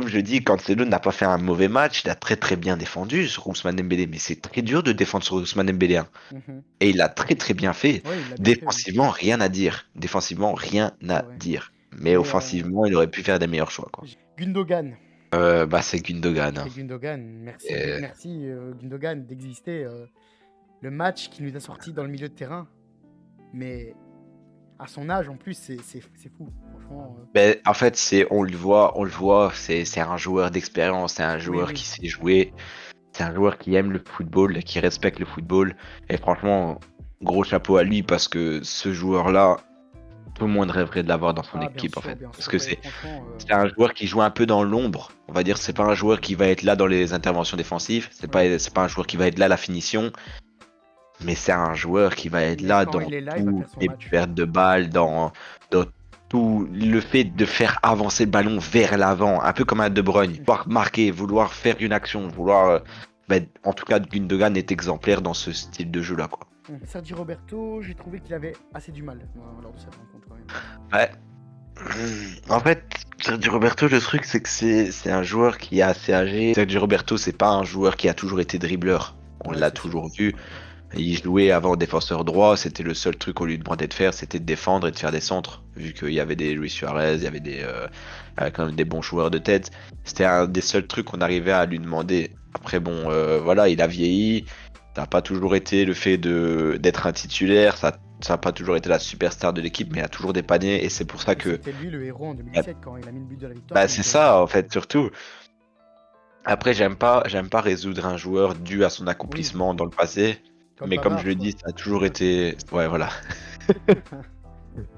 je dis, Cancelo n'a pas fait un mauvais match, il a très très bien défendu sur Ousmane Dembélé, mais c'est très dur de défendre sur Ousmane Dembélé, hein. Mhm. Et il l'a très très bien fait. Ouais, il l'a bien fait, oui. Défensivement, rien à dire. Défensivement, rien C'est à vrai. dire. Mais Mais offensivement, il aurait pu faire des meilleurs choix, quoi. Gundogan. Bah, c'est Gundogan, hein. C'est Gundogan. Merci, Et- merci Gundogan d'exister. Le match qui nous a sorti dans le milieu de terrain. Mais à son âge, en plus, c'est fou. Franchement. Ben, en fait, on le voit, c'est un joueur d'expérience, c'est un Oui, joueur oui. qui sait jouer, c'est un joueur qui aime le football, qui respecte le football. Et franchement, gros chapeau à lui parce que ce joueur-là, tout le monde rêverait de l'avoir dans son Ah, équipe, en fait. bien Parce sûr. que Ouais, franchement. c'est un joueur qui joue un peu dans l'ombre. On va dire, c'est pas un joueur qui va être là dans les interventions défensives, Ouais. c'est pas un joueur qui va être là à la finition, mais c'est un joueur qui va être Mais là quand dans il est là, il va toutes faire son les match. pertes de balles, dans tout le fait de faire avancer le ballon vers l'avant, un peu comme un De Bruyne, vouloir marquer, vouloir faire une action, vouloir. En tout cas, Gundogan est exemplaire dans ce style de jeu-là, quoi. Sergi Roberto, j'ai trouvé qu'il avait assez du mal lors de cette rencontre quand même. Ouais. En fait, Sergio Roberto, le truc, c'est que c'est un joueur qui est assez âgé. Sergio Roberto, c'est pas un joueur qui a toujours été dribbleur. On Ouais, l'a c'est sûr. toujours vu. Il jouait avant défenseur droit, c'était le seul truc qu'on lui demandait de faire, c'était de défendre et de faire des centres. Vu qu'il y avait des Luis Suarez, il y avait quand même des bons joueurs de tête. C'était un des seuls trucs qu'on arrivait à lui demander. Après, bon, voilà, il a vieilli. Ça n'a pas toujours été le fait d'être un titulaire, ça n'a pas toujours été la superstar de l'équipe, mais il a toujours dépanné et c'est pour ça Et que. c'était lui le héros en 2017 quand il a mis le but de la victoire. Bah, donc, c'est ça, en fait, surtout. Après, j'aime pas résoudre un joueur dû à son accomplissement dans le passé. Comme Mais comme je Pavard, le quoi. dis, ça a toujours été. Ouais, voilà.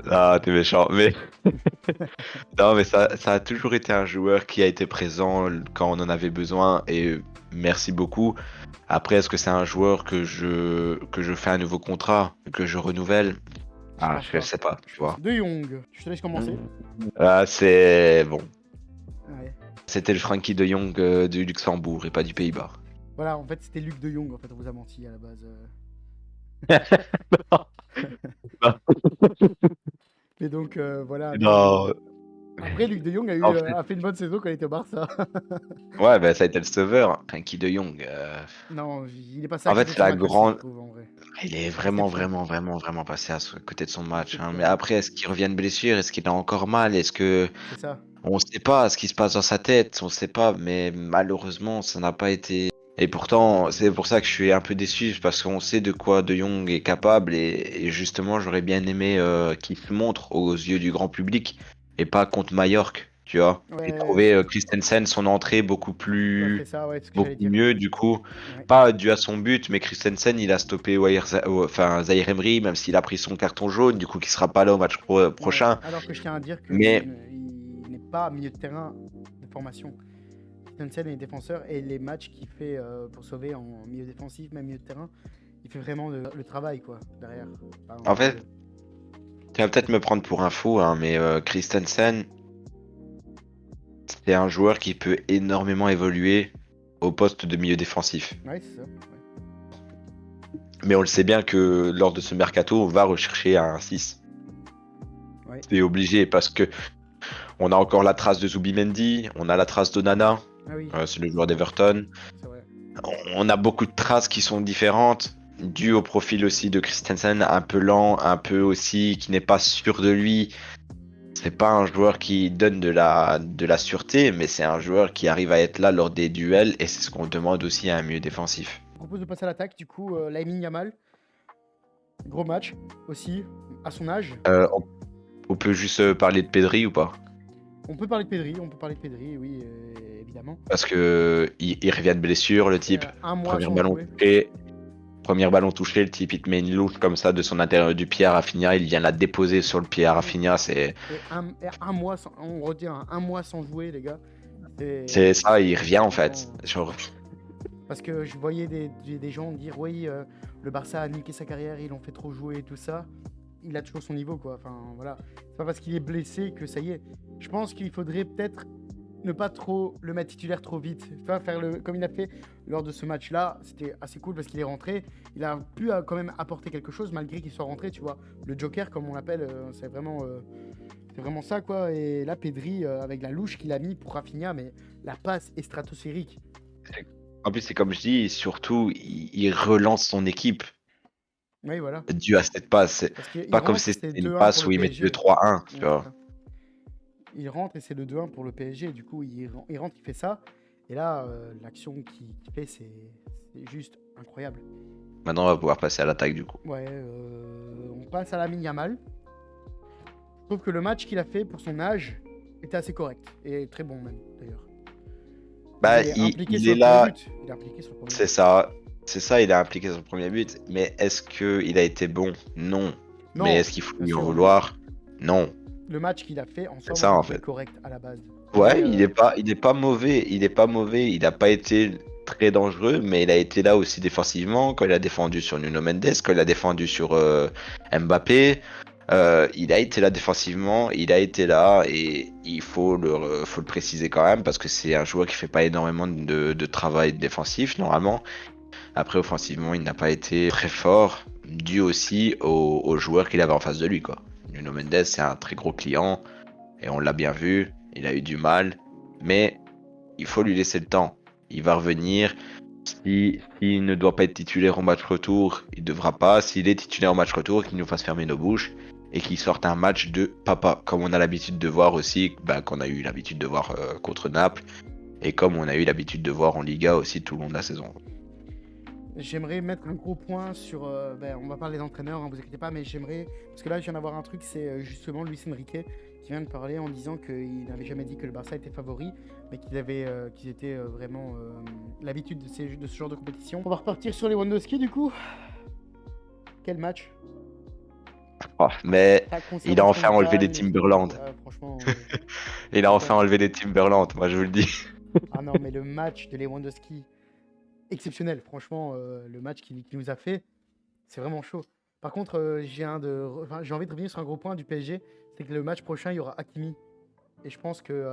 Ah, t'es méchant. Mais non, mais ça a toujours été un joueur qui a été présent quand on en avait besoin. Et merci beaucoup. Après, est-ce que c'est un joueur que je fais un nouveau contrat, que je renouvelle? Ah, pense je pas. sais pas, tu vois. De Jong, je te laisse commencer. Ah, c'est bon. Ouais. C'était le Frankie de Jong du Luxembourg et pas du Pays-Bas. Voilà, en fait, c'était Luc de Jong, en fait, on vous a menti à la base. Et donc, voilà. Non. Après, Luc de Jong En fait, a fait une bonne saison quand il était au Barça. ouais, bah, ça a été le sauveur. Frankie de Jong. Non, il est passé à En fait, côté de c'est son la match aussi, je grande. trouve, en vrai. Il est C'était vraiment, fou. vraiment, vraiment, vraiment passé côté de son match, hein. Mais C'était- après, est-ce qu'il revient de blessure? Est-ce qu'il a encore mal? Est-ce que. C'est ça. On sait pas ce qui se passe dans sa tête, on sait pas, mais malheureusement, ça n'a pas été. Et pourtant, c'est pour ça que je suis un peu déçu, parce qu'on sait de quoi De Jong est capable, et justement, j'aurais bien aimé qu'il se montre aux yeux du grand public, et pas contre Majorque, tu vois. J'ai Ouais, trouvé Christensen, son entrée beaucoup c'est ça, ouais, c'est ce que j'allais beaucoup dire. mieux du coup. Ouais. Pas dû à son but, mais Christensen, il a stoppé Zaïre Emery, même s'il a pris son carton jaune, du coup, qui sera pas là au match Ouais. prochain. Alors que je tiens à dire Mais qu'il n'est pas milieu de terrain de formation. Christensen est défenseur et les matchs qu'il fait pour sauver en milieu défensif, même milieu de terrain, il fait vraiment le travail quoi derrière. Enfin, en fait, tu vas peut-être me prendre pour un fou, hein, mais Christensen, c'est un joueur qui peut énormément évoluer au poste de milieu défensif. ouais, c'est ça. Ouais. Mais on le sait bien que lors de ce mercato, on va rechercher un 6. Ouais. C'est obligé parce que on a encore la trace de Zubimendi, on a la trace d'Onana, Ah oui, c'est le joueur d'Everton. c'est vrai. On a beaucoup de traces qui sont différentes, dues au profil aussi de Christensen, un peu lent, un peu aussi qui n'est pas sûr de lui. C'est pas un joueur qui donne de la sûreté, mais c'est un joueur qui arrive à être là lors des duels et c'est ce qu'on demande aussi à un milieu défensif. Je propose de passer à l'attaque du coup. Lamine Yamal, gros match aussi à son âge. On peut juste parler de Pedri ou pas? On peut parler de Pedri, oui, évidemment. Parce que il revient de blessure, le type. Un mois Premier sans ballon jouer. touché, premier ballon touché, le type il te met une louche comme ça de son intérieur du pied à Rafinha, il vient la déposer sur le pied à Rafinha, c'est Et un mois sans, on retient un mois sans jouer les gars. c'est ça, il revient en fait. Genre, Parce que je voyais des gens dire oui, le Barça a niqué sa carrière, ils l'ont fait trop jouer et tout ça. Il a toujours son niveau quoi. Enfin voilà, c'est pas parce qu'il est blessé que ça y est. Je pense qu'il faudrait peut-être ne pas trop le mettre titulaire trop vite. Enfin, faire le comme il a fait lors de ce match-là, c'était assez cool parce qu'il est rentré. Il a pu quand même apporter quelque chose malgré qu'il soit rentré, tu vois. Le Joker comme on l'appelle, c'est vraiment ça quoi. Et là Pedri avec la louche qu'il a mis pour Rafinha, mais la passe est stratosphérique. en plus c'est comme je dis, surtout il relance son équipe Oui voilà. dû à cette passe. C'est Parce qu'il pas comme rentre, si c'est c'était une 2-1 pour passe le où il met le PSG. 3-1, tu Ouais, vois. c'est ça. Il rentre et c'est le 2-1 pour le PSG. Du coup, il rentre, il fait ça. Et là, l'action qu'il fait, c'est juste incroyable. Maintenant on va pouvoir passer à l'attaque du coup. Ouais, on passe à Lamine Yamal. Je trouve que le match qu'il a fait pour son âge était assez correct. Et très bon même, d'ailleurs. Bah Il est impliqué il sur est le premier là, but. Il est impliqué sur le premier c'est but. ça. C'est ça, il a impliqué son premier but. Mais est-ce qu'il a été bon? Non. Mais Non, est-ce qu'il faut bien lui en sûr, non. vouloir? Non. Le match qu'il a fait en C'est soi, moi, ça je le en trouvais fait. correct à la base. Ouais, Mais, il est pas mauvais. Il est pas mauvais. Il n'a pas été très dangereux, mais il a été là aussi défensivement. Quand il a défendu sur Nuno Mendes, quand il a défendu sur Mbappé, il a été là défensivement. Il a été là et il faut le préciser quand même parce que c'est un joueur qui fait pas énormément de travail défensif normalement. Après, offensivement, il n'a pas été très fort, dû aussi aux joueurs qu'il avait en face de lui, quoi. Nuno Mendes, c'est un très gros client, et on l'a bien vu, il a eu du mal, mais il faut lui laisser le temps. Il va revenir. S'il ne doit pas être titulaire au match retour, il ne devra pas. S'il est titulaire au match retour, qu'il nous fasse fermer nos bouches et qu'il sorte un match de papa, comme on a l'habitude de voir aussi, bah, qu'on a eu l'habitude de voir contre Naples, et comme on a eu l'habitude de voir en Liga aussi tout le long de la saison. j'aimerais mettre un gros point sur. On va parler d'entraîneur, hein, vous inquiétez pas, mais j'aimerais. Parce que là, je viens d'avoir un truc, c'est justement Luis Enrique qui vient de parler en disant qu'il n'avait jamais dit que le Barça était favori, mais qu'ils étaient vraiment l'habitude de ce genre de compétition. On va repartir sur les Lewandowski du coup. Quel match. Oh, mais La il a conservation enfin de enlevé les balle et tout. Timberland. Franchement. Il a enfin enlevé les Timberland, moi je vous le dis. Ah non, mais le match de Lewandowski, exceptionnel. Franchement, le match qu'il nous a fait, c'est vraiment chaud. Par contre, j'ai envie de revenir sur un gros point du PSG, c'est que le match prochain, il y aura Hakimi. Et je pense qu'il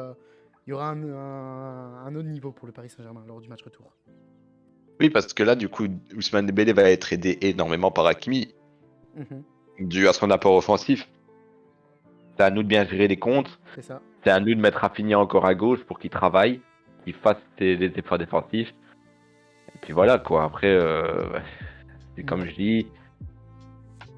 y aura un autre niveau pour le Paris Saint-Germain lors du match retour. Oui, parce que là, du coup, Ousmane Dembélé va être aidé énormément par Hakimi, dû à son apport offensif. C'est à nous de bien gérer les comptes. C'est ça. C'est à nous de mettre Rafinha encore à gauche pour qu'il travaille, qu'il fasse les efforts défensifs. Et puis voilà, quoi. Après, c'est comme je dis,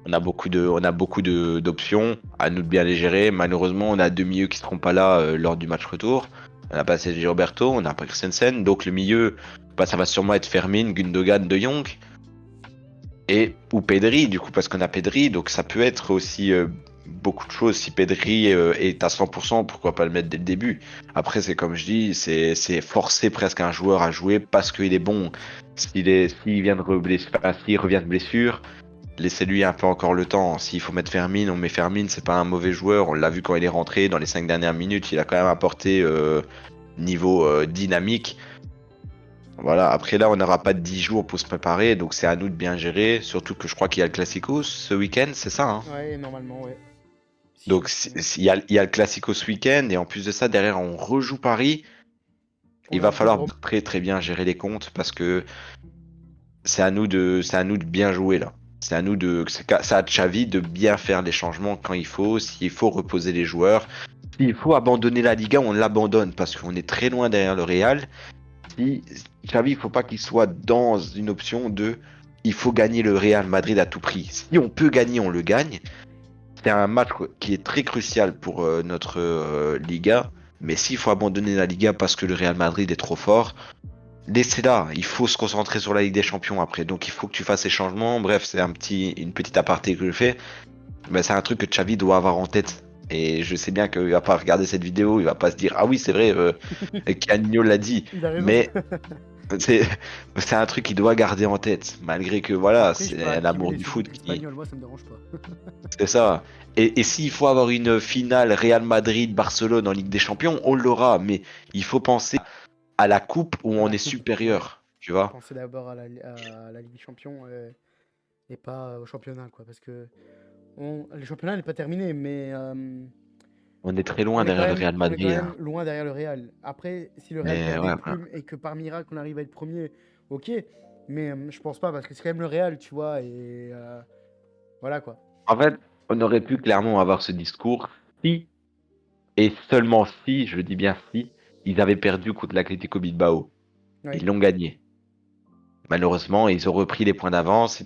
on a beaucoup d'options. À nous de bien les gérer. Malheureusement, on a deux milieux qui ne seront pas là lors du match retour. On n'a pas Sergio Roberto, on n'a pas Christensen. Donc le milieu, bah, ça va sûrement être Fermin, Gundogan, De Jong. Ou Pedri, du coup, parce qu'on a Pedri. Donc ça peut être aussi beaucoup de choses. Si Pedri est à 100%, pourquoi pas le mettre dès le début? Après, c'est comme je dis, c'est forcer presque un joueur à jouer parce qu'il est bon. S'il vient s'il revient de blessure, laissez-lui un peu encore le temps. S'il faut mettre Fermin, on met Fermin, c'est pas un mauvais joueur. On l'a vu quand il est rentré dans les 5 dernières minutes, il a quand même apporté niveau dynamique. Voilà, après là, on n'aura pas 10 jours pour se préparer, donc c'est à nous de bien gérer. Surtout que je crois qu'il y a le Classico ce week-end, c'est ça, hein? Ouais, normalement, ouais. Si je me Donc souviens. il y a le Classico ce week-end, et en plus de ça, derrière, on rejoue Paris. Il On a va le falloir Vélodrome. très très bien gérer les comptes parce que c'est à nous de bien jouer là. C'est à Xavi de bien faire les changements quand il faut. S'il faut reposer les joueurs, s'il faut abandonner la Liga, on l'abandonne parce qu'on est très loin derrière le Real. Si Xavi, il faut pas qu'il soit dans une option de il faut gagner le Real Madrid à tout prix. Si on peut gagner, on le gagne. C'est un match qui est très crucial pour notre Liga. Mais s'il faut abandonner la Liga parce que le Real Madrid est trop fort, laissez-la. Il faut se concentrer sur la Ligue des Champions après. Donc il faut que tu fasses ces changements. Bref, c'est une petite aparté que je fais. Mais c'est un truc que Xavi doit avoir en tête. Et je sais bien qu'il va pas regarder cette vidéo, il va pas se dire ah oui c'est vrai, Canino l'a dit. Il a raison. Mais c'est c'est un truc qu'il doit garder en tête, malgré que voilà, Après, je peux c'est activer l'amour les du foot sous-titres qui. espagnols, moi ça me dérange pas. C'est ça. Et s'il faut avoir une finale Real Madrid-Barcelone en Ligue des Champions, on l'aura. Mais il faut penser à la coupe où À on la est coupe, ouais. supérieur. Tu vois? Pensez d'abord à la Ligue des Champions et pas au championnat, quoi. Parce que le championnat n'est pas terminé, mais On est très loin derrière le Real on est quand Madrid, même hein. loin derrière le Real. Après, si le Real Mais perdait ouais, une voilà. plume et que par miracle on arrive à être premier, ok. Mais je pense pas, parce que c'est quand même le Real, tu vois, et voilà, quoi. En fait, on aurait pu clairement avoir ce discours si, et seulement si, je dis bien si, ils avaient perdu contre l'Atlético Bilbao. Ouais. Ils l'ont gagné. Malheureusement, ils ont repris les points d'avance.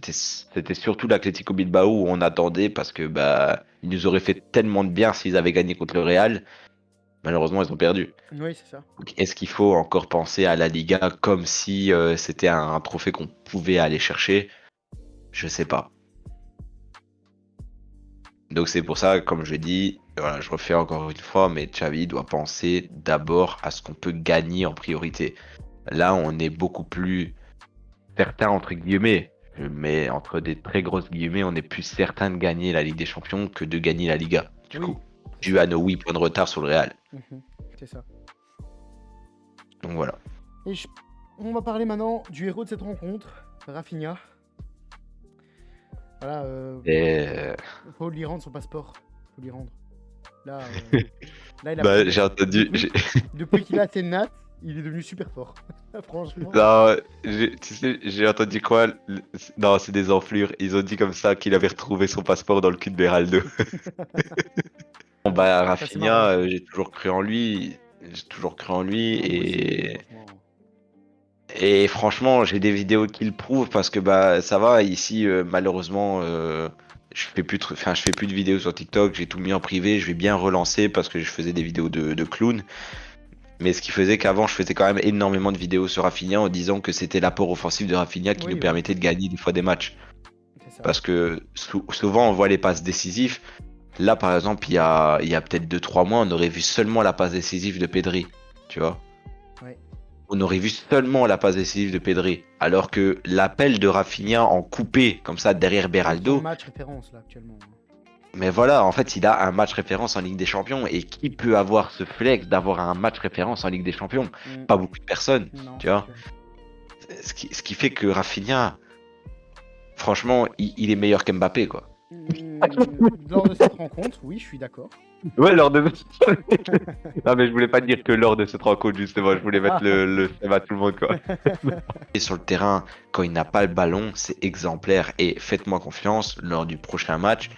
C'était surtout l'Atlético Bilbao où on attendait parce que bah ils nous auraient fait tellement de bien s'ils avaient gagné contre le Real. Malheureusement, ils ont perdu. Oui, c'est ça. Donc, est-ce qu'il faut encore penser à la Liga comme si c'était un trophée qu'on pouvait aller chercher? Je sais pas. Donc c'est pour ça, comme je dis, voilà, je refais encore une fois, mais Xavi doit penser d'abord à ce qu'on peut gagner en priorité. Là, on est beaucoup plus certain, entre guillemets, mais entre des très grosses guillemets, on est plus certain de gagner la Ligue des Champions que de gagner la Liga, du Oui, coup, c'est dû ça. à nos 8 points de retard sur le Real. Mhm, c'est ça. Donc voilà. Et on va parler maintenant du héros de cette rencontre, Rafinha. Voilà, Et... faut lui rendre son passeport. Faut lui rendre. Là, euh, là il a Bah, prouvé. j'ai entendu. Depuis qu'il a ses nattes, il est devenu super fort. Franchement. Non, tu sais, j'ai entendu quoi? Non, c'est des enflures. Ils ont dit comme ça qu'il avait retrouvé son passeport dans le cul de Beraldo. Bon, bah, Ça, c'est marrant, Rafinha, ça. j'ai toujours cru en lui. J'ai toujours cru en lui. Ah, moi aussi, Et, franchement. et franchement, j'ai des vidéos qui le prouvent parce que bah ça va. Ici, malheureusement, je fais plus de vidéos sur TikTok. J'ai tout mis en privé. Je vais bien relancer parce que je faisais des vidéos de clown. Mais ce qui faisait qu'avant, je faisais quand même énormément de vidéos sur Rafinha en disant que c'était l'apport offensif de Rafinha qui nous Oui, oui, permettait de gagner des fois des matchs. c'est ça. Parce que souvent, on voit les passes décisives. Là, par exemple, il y a peut-être 2-3 mois, on aurait vu seulement la passe décisive de Pedri. Tu vois? Ouais. On aurait vu seulement la passe décisive de Pedri. Alors que l'appel de Rafinha en coupé, comme ça, derrière C'est son Beraldo, match référence, là, actuellement. mais voilà, en fait, il a un match référence en Ligue des Champions. Et qui peut avoir ce flex d'avoir un match référence en Ligue des Champions? Mm. Pas beaucoup de personnes, Non, tu c'est vois? clair. Ce qui fait que Rafinha, franchement, il est meilleur qu'Mbappé, quoi. Lors de cette rencontre, oui, je suis d'accord. Ouais, lors de. Non, mais je voulais pas dire que lors de cette rencontre, justement, je voulais mettre le thème à tout le monde, quoi. Et sur le terrain, quand il n'a pas le ballon, c'est exemplaire. Et faites-moi confiance, lors du prochain match,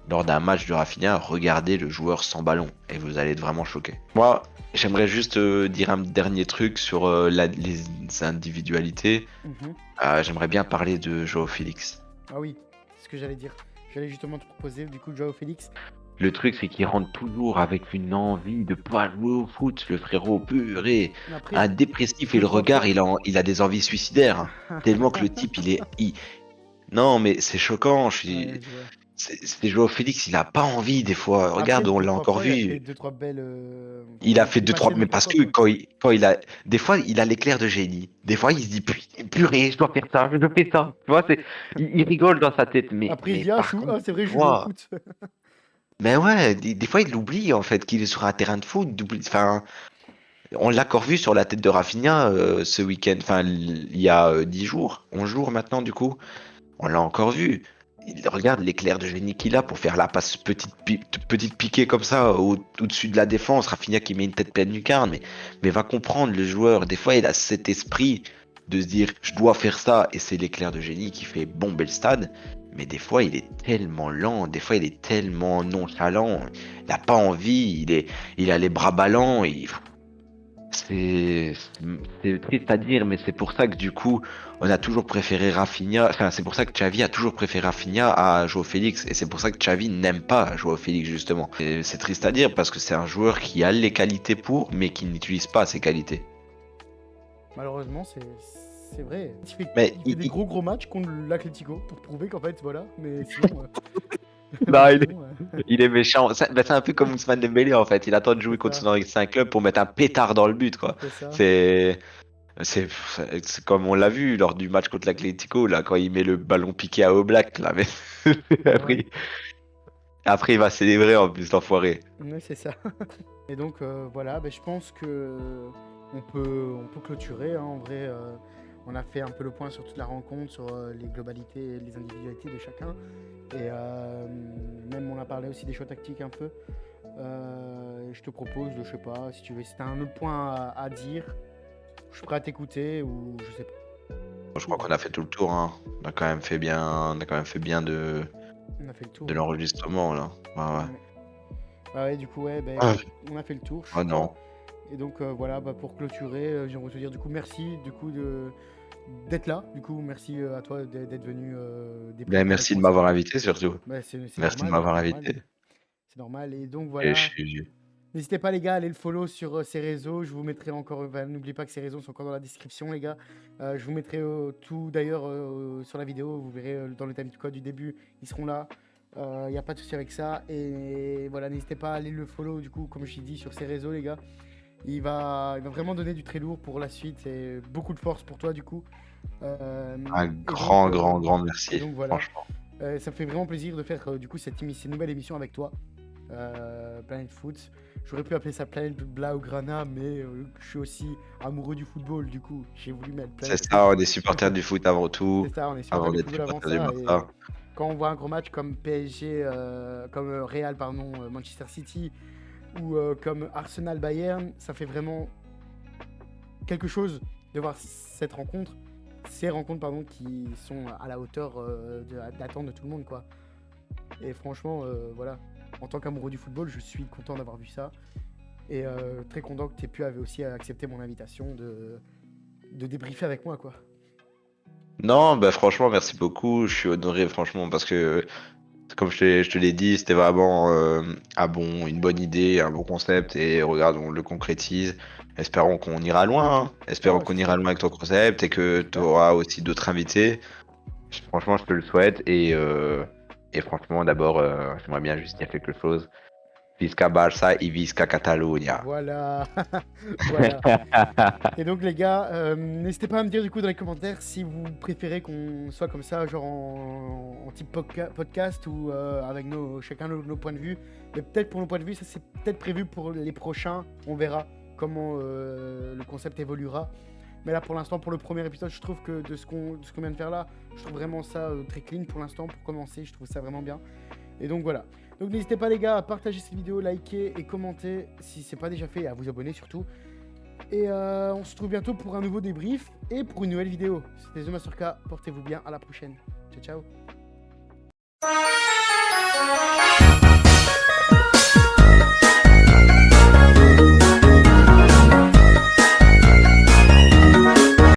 lors d'un match de Rafinha, regardez le joueur sans ballon. Et vous allez être vraiment choqué. Moi, j'aimerais juste dire un dernier truc sur les individualités. Mhm. J'aimerais bien parler de Joao Félix. Ah oui, c'est ce que j'allais dire. J'allais justement te proposer, du coup, Joao Félix. Le truc, c'est qu'il rentre toujours avec une envie de pas jouer au foot, le frérot, purée. Après, Un dépressif et deux, le trois regard, fois. il a des envies suicidaires, hein. Tellement que le type, Non, mais c'est choquant. Ouais, je vois. c'est Joao Félix, il a pas envie des fois. Après, Regarde, on l'a 2-3 encore fois, il a fait vu. 2-3 belles. Il a Enfin, fait il est deux, trois, passé mais n'importe parce quoi, que quoi. quand il a, des fois, il a l'éclair de génie. Des fois, il se dit, purée, je dois faire ça, je fais ça. Tu vois, il rigole dans sa tête, Après, il se mais dit, ah, par contre, c'est vrai, tu je joue au vois, foot. mais ouais, des fois, il oublie, en fait, qu'il est sur un terrain de foot. Enfin, on l'a encore vu sur la tête de Rafinha, ce week-end, enfin, il y a 10 jours, 11 jours maintenant, du coup. On l'a encore vu. Il regarde l'éclair de génie qu'il a pour faire la passe petite piquée comme ça au-dessus de la défense. Rafinha qui met une tête pleine lucarne. Mais va comprendre le joueur. Des fois, il a cet esprit de se dire je dois faire ça. Et c'est l'éclair de génie qui fait bomber le stade. Mais des fois, il est tellement lent. Des fois, il est tellement nonchalant. Il n'a pas envie. Il a les bras ballants. C'est c'est triste à dire, mais c'est pour ça que du coup, on a toujours préféré Rafinha. Enfin, c'est pour ça que Xavi a toujours préféré Rafinha à Joao Félix, et c'est pour ça que Xavi n'aime pas Joao Félix justement. Et c'est triste à dire parce que c'est un joueur qui a les qualités pour, mais qui n'utilise pas ses qualités. Malheureusement, c'est vrai. Mais Il fait des gros matchs contre l'Atlético pour prouver qu'en fait, voilà. Mais sinon. non, mais il est, sinon, il est méchant. C'est un peu comme Ousmane Dembélé en fait. Il attend de jouer c'est contre ça. son ancien club pour mettre un pétard dans le but, quoi. C'est ça. C'est c'est comme on l'a vu lors du match contre l'Atlético, là, quand il met le ballon piqué à Oblak, là, mais Ouais. après, après il va célébrer en plus, l'enfoiré. Ouais, c'est ça. Et donc voilà, je pense que on peut clôturer, hein. En vrai, on a fait un peu le point sur toute la rencontre, sur les globalités et les individualités de chacun. Et même on a parlé aussi des choix tactiques un peu. Je te propose, je sais pas, si tu veux, si t'as un autre point à dire, je suis prêt à t'écouter ou je sais pas. Je crois qu'on a fait tout le tour, hein. On a quand même fait bien On a fait le tour, de hein. l'enregistrement, là. Ouais, ouais. Ouais. Ah ouais, du coup, ouais, Ah, on a fait le tour, je oh crois. non. Et donc voilà, pour clôturer, j'aimerais te dire du coup merci du coup d'être là. Du coup, merci à toi d'être venu Ben, débriefer avec merci de moi ça. m'avoir invité, surtout. C'est Merci de normal, m'avoir c'est normal. invité. C'est normal. Et donc Et je voilà. suis... N'hésitez pas les gars à aller le follow sur ses réseaux. Je vous mettrai encore. N'oubliez pas que ses réseaux sont encore dans la description, les gars. Je vous mettrai tout d'ailleurs sur la vidéo. Vous verrez dans le time code du début, ils seront là. Il n'y a pas de souci avec ça. Et voilà, n'hésitez pas à aller le follow du coup, comme je l'ai dit, sur ses réseaux, les gars. Il va vraiment donner du très lourd pour la suite et beaucoup de force pour toi du coup. Un grand Et merci, donc voilà. franchement. Ça me fait vraiment plaisir de faire du coup cette nouvelle émission avec toi. Planet Foot. J'aurais pu appeler ça Planet Blaugrana, mais je suis aussi amoureux du football du coup. J'ai voulu mettre C'est Planet Foot. ça, on est supporters du foot avant tout, C'est ça, on est supporter avant du d'être football avant supporters du ça. Et Barça. quand on voit un gros match comme PSG, comme Real, pardon, Manchester City, ou comme Arsenal Bayern, ça fait vraiment quelque chose de voir cette rencontre, ces rencontres pardon, qui sont à la hauteur d'attente de tout le monde quoi. Et franchement, voilà, en tant qu'amoureux du football, je suis content d'avoir vu ça et très content que tu aies pu aussi accepter mon invitation de débriefer avec moi quoi. Non, bah franchement, merci beaucoup. Je suis honoré, franchement, parce que, comme je te l'ai dit, c'était vraiment une bonne idée, un bon concept, et regarde, on le concrétise. Espérons qu'on ira loin, hein. Espérons Ouais, qu'on c'est ira ça. loin avec ton concept et que tu J'espère. auras aussi d'autres invités. Franchement, je te le souhaite, et franchement, d'abord, j'aimerais bien juste dire quelque chose. Visca Barça et Visca Catalunya. Voilà, voilà. Et donc les gars, n'hésitez pas à me dire du coup dans les commentaires si vous préférez qu'on soit comme ça, genre en type podcast ou avec chacun nos points de vue. Mais peut-être pour nos points de vue, ça c'est peut-être prévu pour les prochains. On verra comment le concept évoluera. Mais là pour l'instant, pour le premier épisode, je trouve que de ce qu'on vient de faire là, je trouve vraiment ça très clean pour l'instant pour commencer. Je trouve ça vraiment bien. Et donc voilà. Donc n'hésitez pas les gars à partager cette vidéo, liker et commenter si c'est pas déjà fait et à vous abonner surtout. Et on se retrouve bientôt pour un nouveau débrief et pour une nouvelle vidéo. C'était The Master K, portez-vous bien, à la prochaine. Ciao ciao.